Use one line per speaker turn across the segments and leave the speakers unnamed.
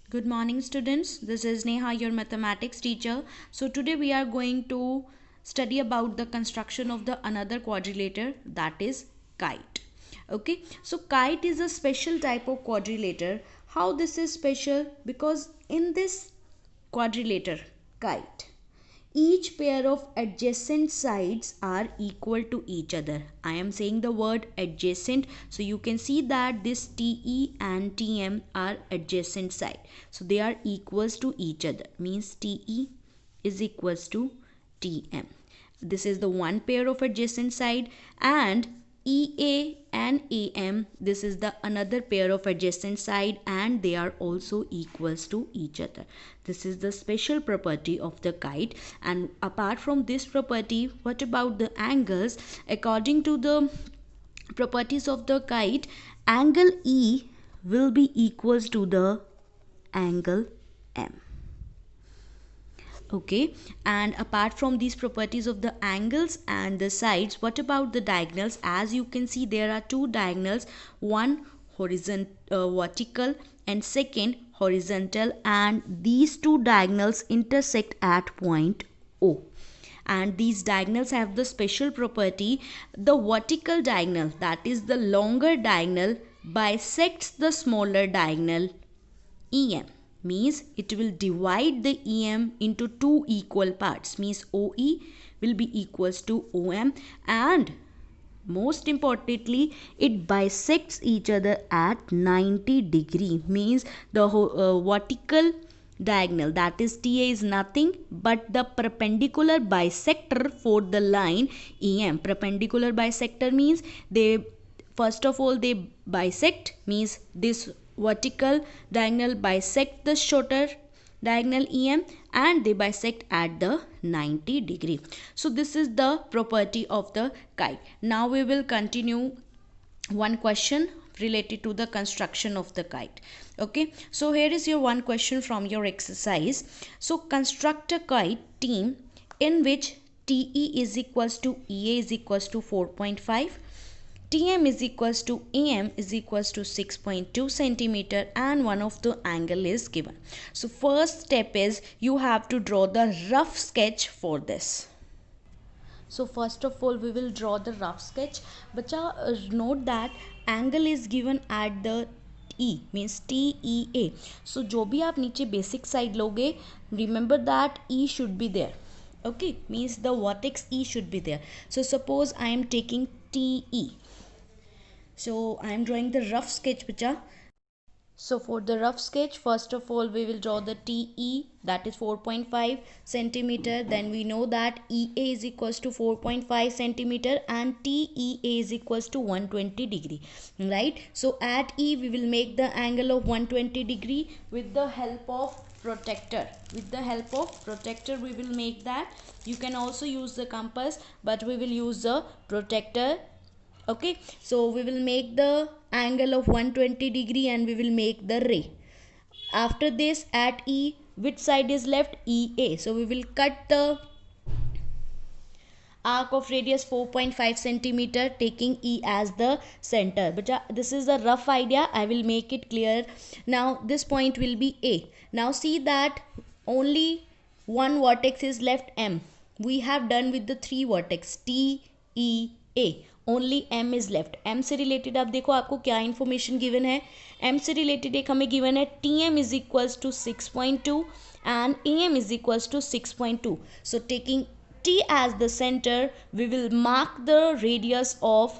Good morning, students. This is Neha, your mathematics teacher. So today we are going to study about the construction of the another quadrilateral, that is kite. Okay, so kite is a special type of quadrilateral. How this is special? Because in this quadrilateral kite, each pair of adjacent sides are equal to each other. I am saying the word adjacent, so you can see that this TE and TM are adjacent side, so they are equals to each other, means TE is equals to TM. This is the one pair of adjacent side, and EA and AM, this is the another pair of adjacent side, and they are also equals to each other. This is the special property of the kite. And apart from this property, what about the angles? According to the properties of the kite, angle E will be equals to the angle M. Okay, and apart from these properties of the angles and the sides, what about the diagonals? As you can see, there are two diagonals, one vertical and second horizontal, and these two diagonals intersect at point O. And these diagonals have the special property: the vertical diagonal, that is the longer diagonal, bisects the smaller diagonal EM, means it will divide the EM into two equal parts, means OE will be equals to OM, and most importantly it bisects each other at 90 degree, means the vertical diagonal, that is TA, is nothing but the perpendicular bisector for the line EM. Perpendicular bisector means they, first of all, they bisect, means this vertical diagonal bisect the shorter diagonal EM, and they bisect at the 90 degree. So this is the property of the kite. Now we will continue one question related to the construction of the kite. Okay, so here is your one question from your exercise. So construct a kite team in which TE is equals to EA is equals to 4.5, TM is equals to AM is equals to 6.2 centimeter, and one of the angle is given. So first step is you have to draw the rough sketch for this. So first of all we will draw the rough sketch. Bacha, note that angle is given at the E, means TEA. So जो भी आप नीचे basic side लोगे, remember that E should be there. Okay, means the vertex E should be there. So suppose I am taking TE. So I am drawing the rough sketch, bacha. So for the rough sketch, first of all we will draw the TE, that is 4.5 centimeter. Then we know that EA is equals to 4.5 centimeter and TEA is equals to 120 degree, right? So at E we will make the angle of 120 degree with the help of protector. With the help of protector we will make that. You can also use the compass, but we will use the protector. Okay, so we will make the angle of 120 degree and we will make the ray. After this, at E, which side is left? EA. So we will cut the arc of radius 4.5 centimeter, taking E as the center. But this is a rough idea, I will make it clear. Now this point will be A. Now see that only one vertex is left, M. We have done with the three vertex T, E, A. Only M is left. M से related आप देखो आपको क्या information given है. M से related एक हमें given है T M is equals to 6.2 and A M is equals to 6.2. So taking T as the center, we will mark the radius of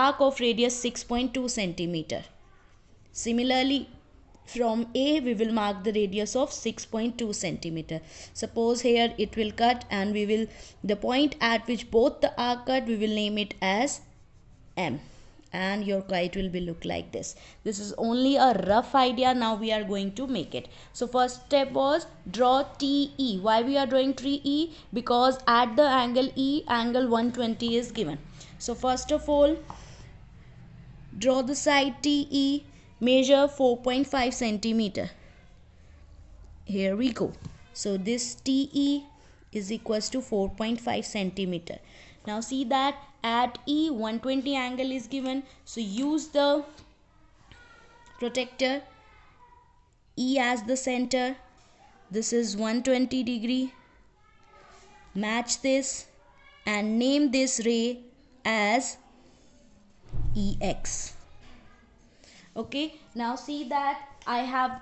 arc of radius 6.2 centimeter. Similarly, from A we will mark the radius of 6.2 centimeter. Suppose here it will cut, and we will, the point at which both the arc cut, we will name it as M, and your kite will be look like this. This is only a rough idea. Now we are going to make it. So first step was draw TE. Why we are drawing TE? Because at the angle E, angle 120 is given. So first of all, draw the side TE, measure 4.5 centimeter. Here we go. So this TE is equals to 4.5 centimeter. Now see that at E 120 angle is given, so use the protector. E E as the center. This is 120 degree. Match this and name this ray as EX. Okay, now see that I have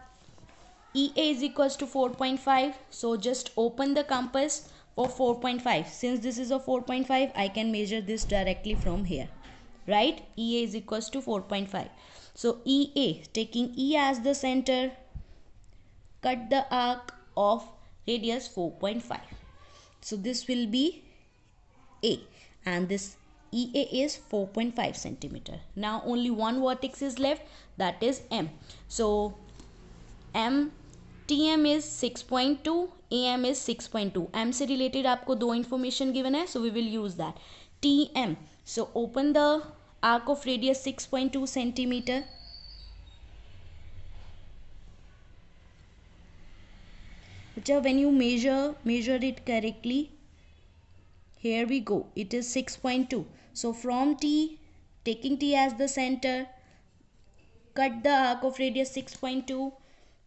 EA is equals to 4.5. So just open the compass for 4.5. Since this is a 4.5, I can measure this directly from here. Right? EA is equals to 4.5. So EA, taking E as the center, cut the arc of radius 4.5. So this will be A, and this EA is 4.5 centimeter. Now only one vertex is left, that is M. So TM is 6.2, AM is 6.2. M से related आपको दो information given है, so we will use that. TM. So open the arc of radius 6.2 centimeter. When you measure it correctly. Here we go. It is 6.2. So from T, taking T as the center, cut the arc of radius 6.2.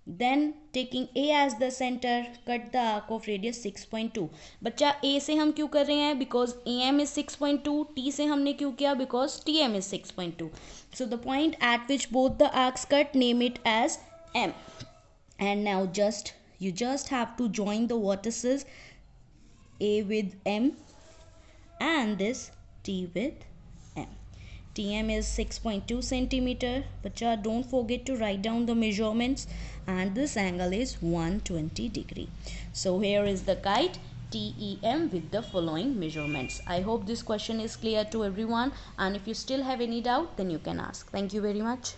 Then taking A as the center, cut the arc of radius 6.2. बच्चा A से हम क्यों कर रहे हैं? Because AM is 6.2. T से हमने क्यों किया? Because TM is 6.2. So the point at which both the arcs cut, name it as M. And now you just have to join the vertices A with M and this T with M. TM is 6.2 centimeter. Bacha, don't forget to write down the measurements, and this angle is 120 degree. So here is the kite TEM with the following measurements. I hope this question is clear to everyone, and if you still have any doubt, then you can ask. Thank you very much.